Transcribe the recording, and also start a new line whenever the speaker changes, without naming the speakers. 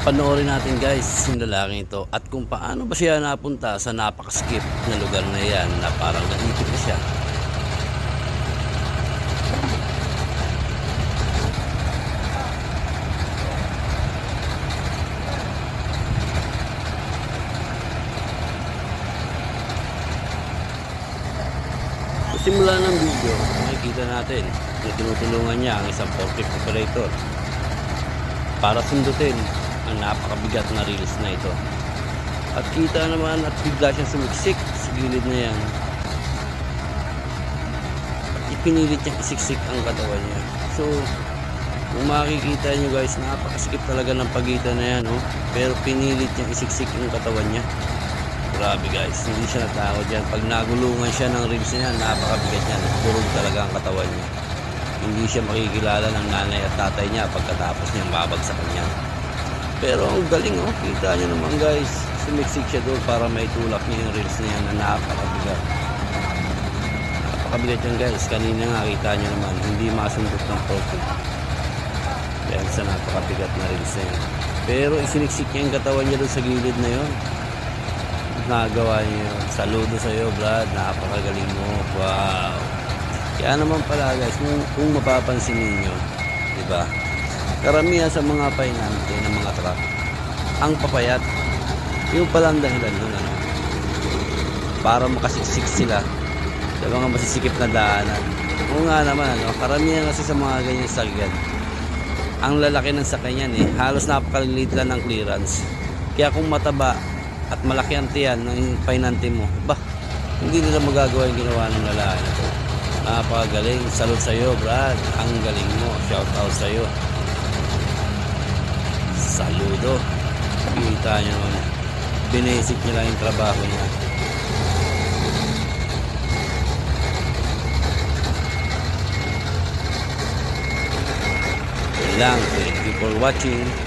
Panoorin natin guys yung lalaking ito at kung paano ba siya napunta sa napakaskip na lugar na yan na parang naipit na siya. Sa simula ng video, makikita natin na tinutulungan niya ang isang forklift operator para sundutin ang napakabigat na reels na ito. At kita naman at bigla siyang sumiksik sa gilid na yan. At ipinilit niyang isiksik ang katawan niya. So, kung makikita niyo guys, napakasikip talaga ng pagitan na yan. Oh. Pero pinilit niyang isiksik yung katawan niya. Grabe guys, hindi siya natakot dyan. Pag nagulungan siya ng reels niya, napakabigat niya. Nagpurog talaga ang katawan niya. Hindi siya makikilala ng nanay at tatay niya pagkatapos niyang babagsakan niya. Pero ang galing, oh, kita nyo naman guys, sumiksik siya doon para may tulak niya yung reels niya na napakabigat. Napakabigat yan guys, kanina nga kita nyo naman, hindi masundot ng profit. Dahil sa napakabigat na reels na yan. Pero isiniksik niya yung katawan niya doon sa gilid na yun. Nagawa niya yun. Saludo sa'yo Brad, napakagaling mo. Wow. Kaya naman pala guys, kung mapapansin ninyo, diba? Karamihan sa mga painante ng mga truck ang papayat, yung palang dahilan nun, ano, para makasiksik sila sa mga masisikip na daanan. Oo nga naman, ano, karamihan kasi sa mga ganyan sakyan, ang lalaki ng sakyan yan, halos napakaliit lang ng clearance. Kaya kung mataba at malaki ang tiyan ng painante mo, hindi nila magagawa yung ginawa ng lalaki na to. Napakagaling. Salute sa'yo Brad, ang galing mo. Shout out sa'yo. Saludo. Kita nyo naman, binesik nyo lang yung trabaho niya. Yun lang. Thank you for watching.